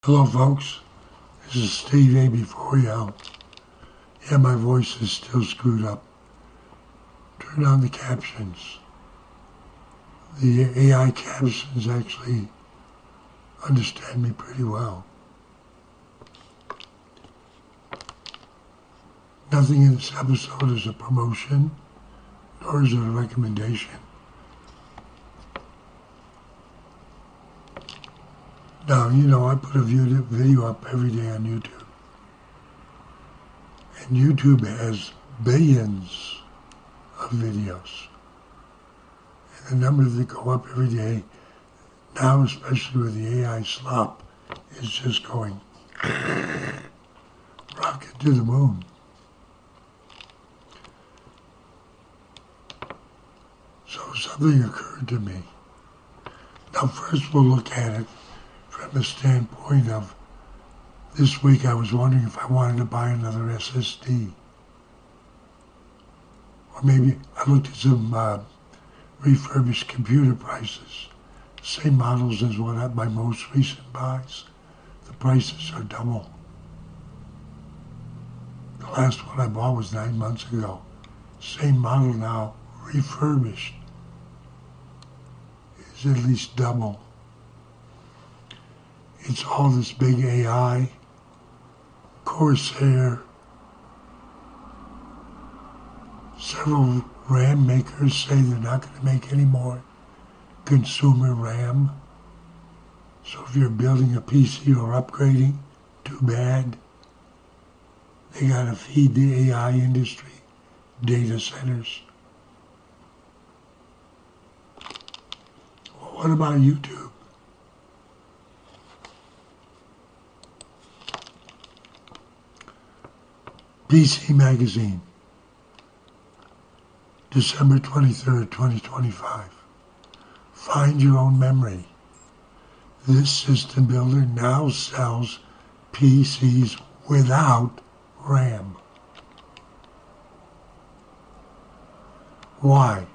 Hello folks, this is Steve A. Before you. Yeah, my voice is still screwed up. Turn on the captions. The AI captions actually understand me pretty well. Nothing in this episode is a promotion, nor is it a recommendation. Now, I put a video up every day on YouTube. And YouTube has billions of videos. And the numbers that go up every day, now especially with the AI slop, is just going rocket to the moon. So something occurred to me. Now first we'll look at it from the standpoint of this week I was wondering if I wanted to buy another SSD. Or maybe I looked at some refurbished computer prices. Same models as my most recent buys. The prices are double. The last one I bought was 9 months ago. Same model now, refurbished, is at least double. It's all this big AI, Corsair. Several RAM makers say they're not going to make any more consumer RAM. So if you're building a PC or upgrading, too bad. They got to feed the AI industry, data centers. Well, what about YouTube? PC Magazine, December 23rd, 2025. Find your own memory. This system builder now sells PCs without RAM. Why?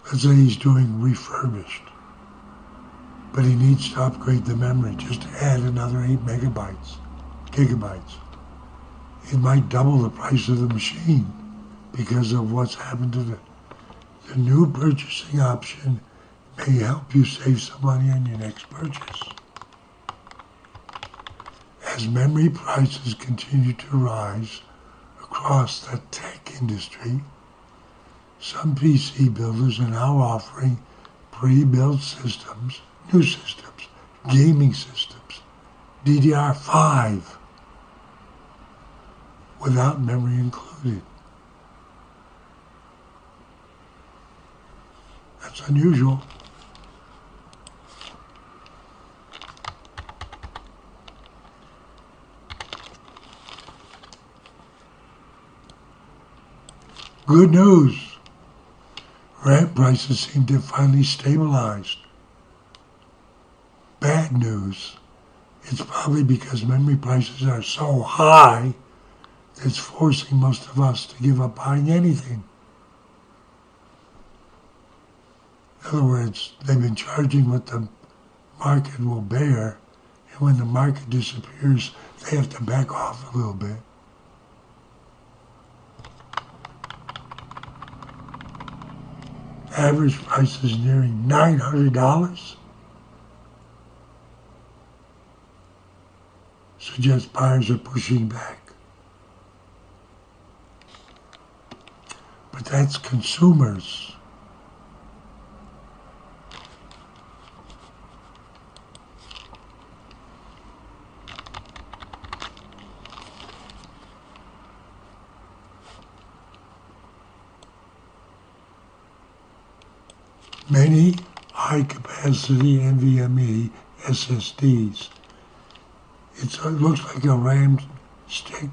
Let's say he's doing refurbished, but he needs to upgrade the memory just to add another 8 gigabytes. It might double the price of the machine because of what's happened to the new purchasing option may help you save some money on your next purchase. As memory prices continue to rise across the tech industry, some PC builders are now offering pre-built systems, new systems, gaming systems, DDR5, without memory included. That's unusual. Good news. Rant prices seem to have finally stabilized. Bad news. It's probably because memory prices are so high that it's forcing most of us to give up buying anything. In other words, they've been charging what the market will bear, and when the market disappears, they have to back off a little bit. Average price is nearing $900. Suggests buyers are pushing back. But that's consumers. Many high-capacity NVMe SSDs. It looks like a RAM stick,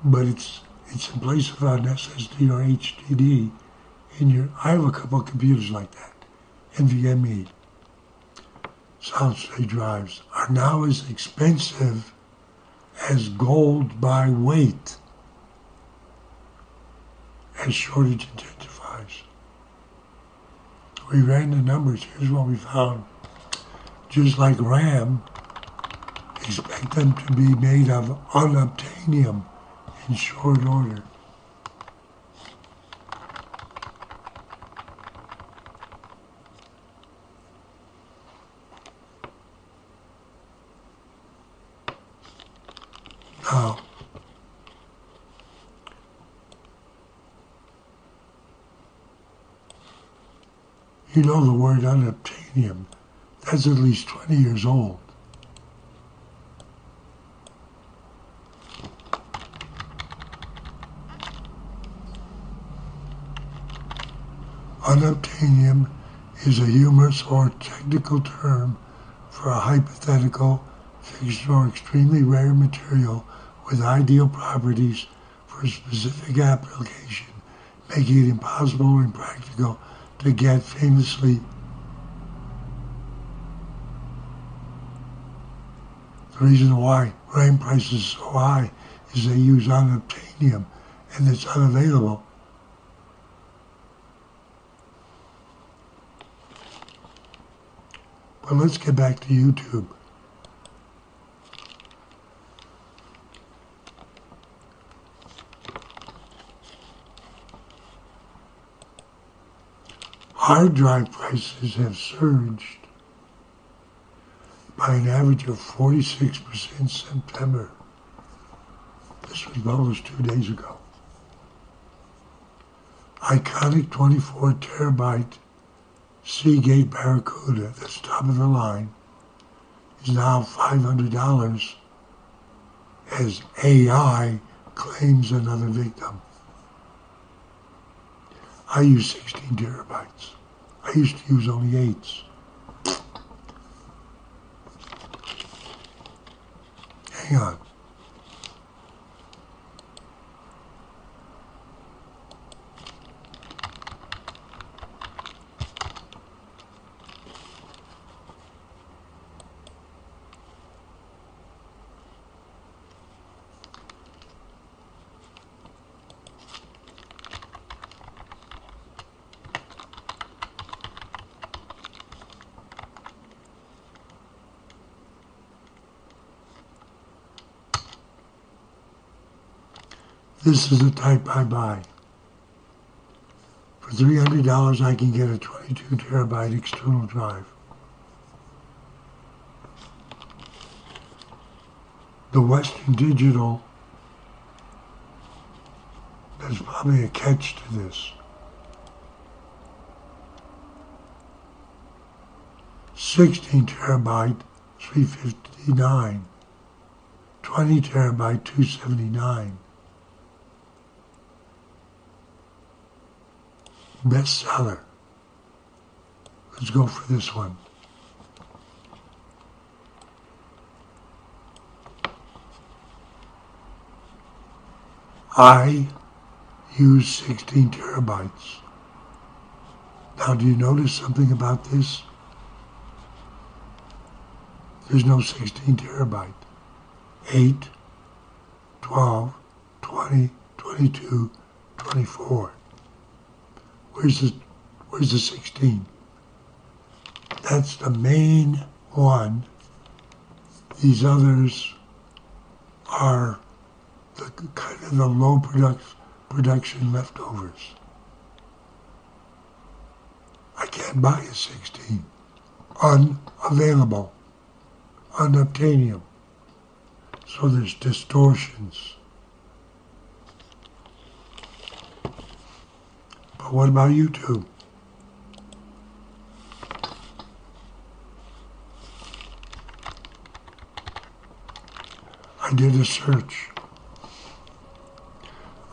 but it's in place of an SSD or HDD. I have a couple of computers like that. NVMe solid-state drives are now as expensive as gold by weight as shortage intensifies. We ran the numbers. Here's what we found. just like RAM, expect them to be made of unobtainium in short order. Now, you know the word unobtainium, that's at least 20 years old. Unobtainium is a humorous or technical term for a hypothetical, fixed or extremely rare material with ideal properties for a specific application, making it impossible or impractical to get. Famously, the reason why RAM prices are so high is they use unobtainium and it's unavailable. But let's get back to YouTube. Hard drive prices have surged by an average of 46% in September. This was published 2 days ago. Iconic 24 terabyte Seagate Barracuda, that's top of the line, is now $500 as AI claims another victim. I use 16 terabytes. I used to use only 8s. Hang on. This is the type I buy. For $300 I can get a 22 terabyte external drive. The Western Digital, there's probably a catch to this. 16 terabyte, $359. 20 terabyte, $279. Bestseller. Let's go for this one. I use 16 terabytes. Now, do you notice something about this? There's no 16 terabyte. 8, 12, 20, 22, 24. Where's the 16? That's the main one. These others are the kind of the low production leftovers. I can't buy a 16. Unavailable. Unobtainium. So there's distortions. But what about YouTube? I did a search.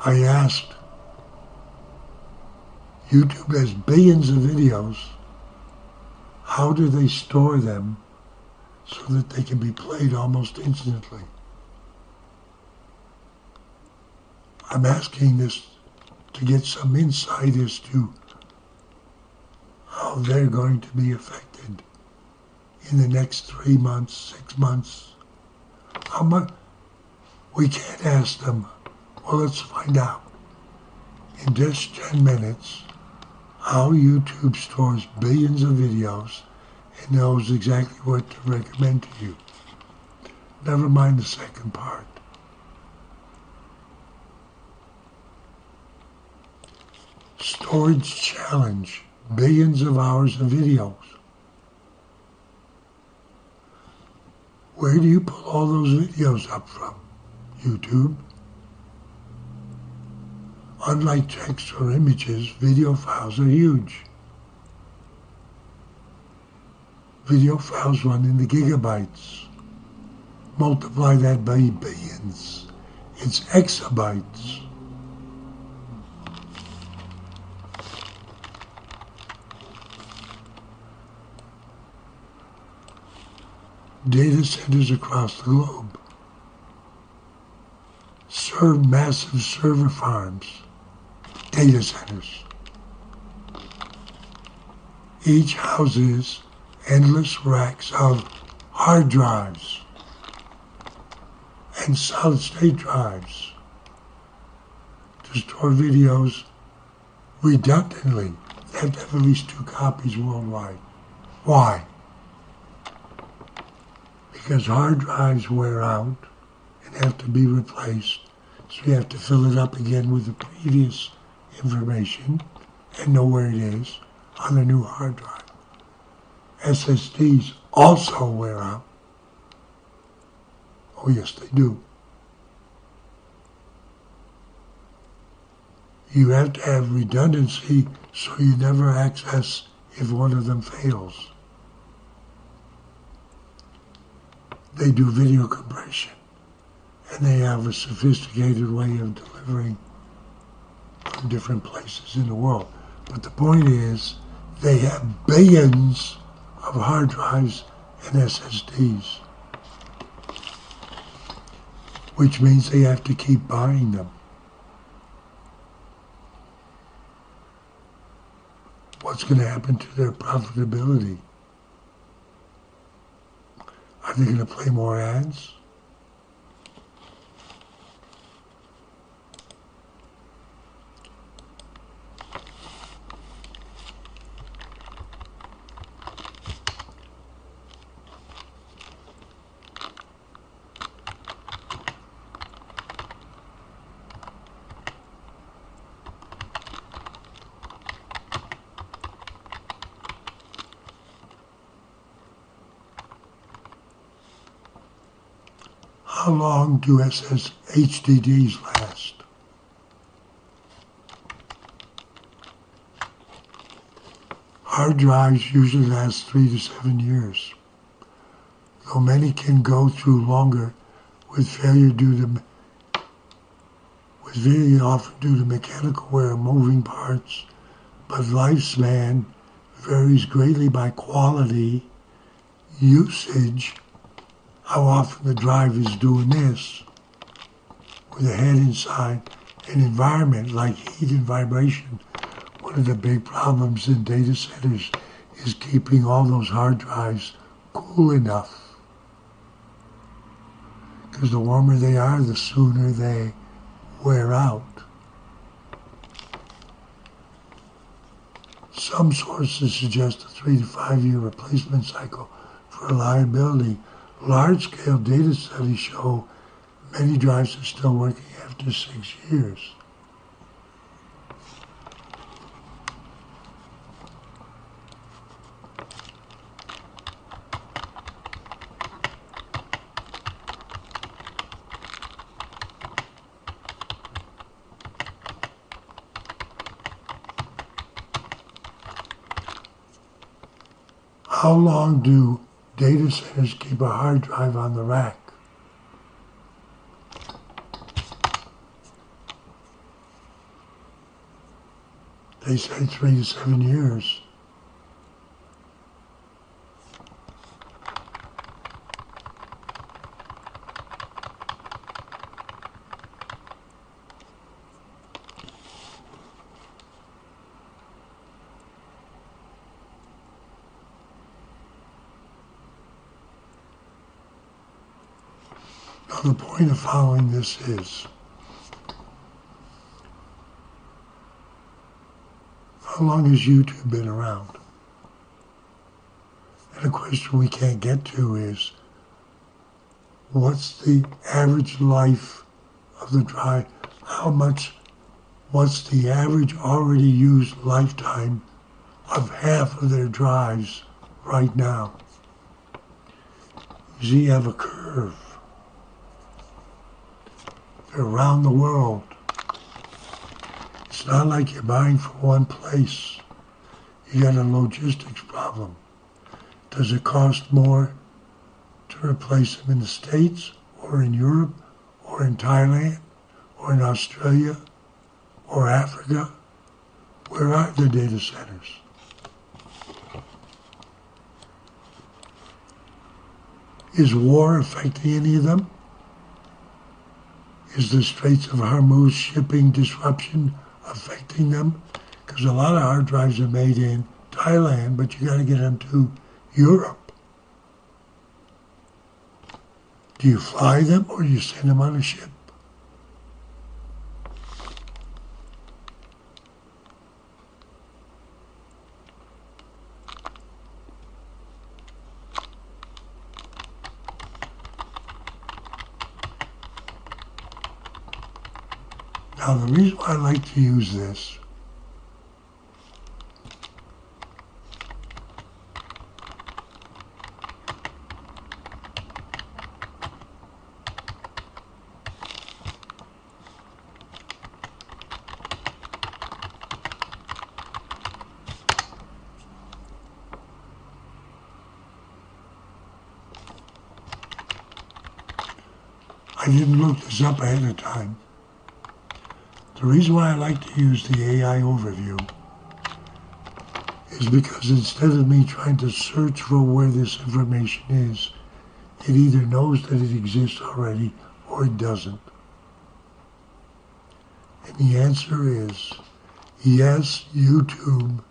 I asked, YouTube has billions of videos. How do they store them so that they can be played almost instantly? I'm asking this to get some insight as to how they're going to be affected in the next 3 months, 6 months. How much? We can't ask them. Well, let's find out in just 10 minutes how YouTube stores billions of videos and knows exactly what to recommend to you. Never mind the second part. Storage challenge. Billions of hours of videos. Where do you pull all those videos up from? YouTube? Unlike text or images, video files are huge. Video files run in the gigabytes. Multiply that by billions. It's exabytes. Data centers across the globe serve massive server farms, data centers. Each houses endless racks of hard drives and solid-state drives to store videos redundantly. They have to have at least 2 copies worldwide. Why? Because hard drives wear out and have to be replaced, so you have to fill it up again with the previous information and know where it is on the new hard drive. SSDs also wear out. Oh yes, they do. You have to have redundancy so you never access if one of them fails. They do video compression, and they have a sophisticated way of delivering from different places in the world. But the point is, they have billions of hard drives and SSDs, which means they have to keep buying them. What's going to happen to their profitability? Are they going to play more ads? How long do HDDs last? Hard drives usually last 3 to 7 years, though many can go through longer with failure often due to mechanical wear and moving parts, but lifespan varies greatly by quality, usage, how often the drive is doing this, with a head inside an environment like heat and vibration. One of the big problems in data centers is keeping all those hard drives cool enough. Because the warmer they are, the sooner they wear out. Some sources suggest a 3 to 5 year replacement cycle for reliability. Large-scale data studies show many drives are still working after 6 years. How long do data centers keep a hard drive on the rack? They say 3 to 7 years. Now the point of following this is, how long has YouTube been around? And a question we can't get to is, what's the average life of the drive? What's the average already used lifetime of half of their drives right now? You see, you have a curve. They're around the world. It's not like you're buying from one place. You got a logistics problem. Does it cost more to replace them in the States, or in Europe, or in Thailand, or in Australia, or Africa? Where are the data centers? Is war affecting any of them? Is the Straits of Hormuz shipping disruption affecting them? Because a lot of hard drives are made in Thailand, but you got to get them to Europe. Do you fly them or do you send them on a ship? Now, the reason why I like to use this I didn't look this up ahead of time. The reason why I like to use the AI overview is because instead of me trying to search for where this information is, it either knows that it exists already or it doesn't. And the answer is yes, YouTube,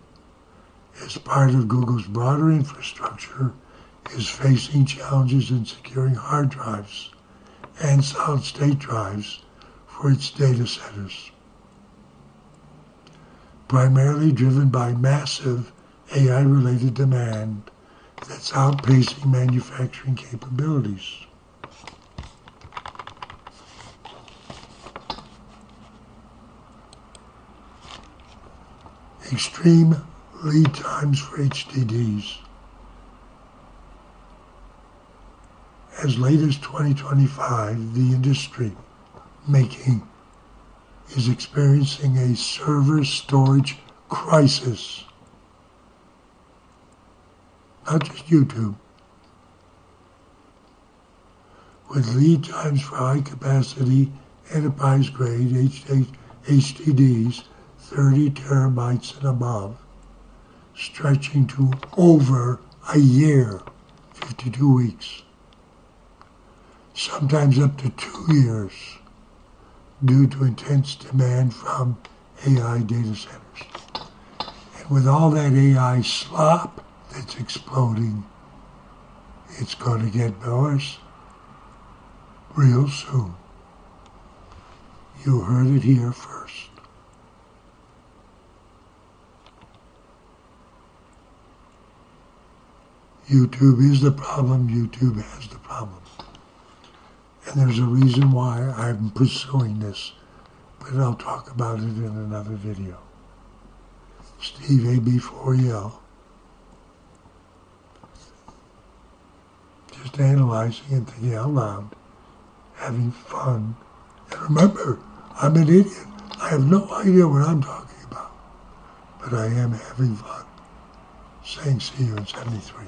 as part of Google's broader infrastructure, is facing challenges in securing hard drives and solid-state drives for its data centers, primarily driven by massive AI-related demand that's outpacing manufacturing capabilities. Extreme lead times for HDDs. As late as 2025, the industry making is experiencing a server storage crisis. Not just YouTube. With lead times for high-capacity, enterprise-grade HDDs, 30 terabytes and above, stretching to over a year, 52 weeks. Sometimes up to 2 years, due to intense demand from AI data centers. And with all that AI slop that's exploding, it's going to get worse real soon. You heard it here first. YouTube is the problem, YouTube has the problem. And there's a reason why I'm pursuing this, but I'll talk about it in another video. Steve AB4EL. Just analyzing and thinking out loud, having fun. And remember, I'm an idiot. I have no idea what I'm talking about, but I am having fun. Saying see you in 73.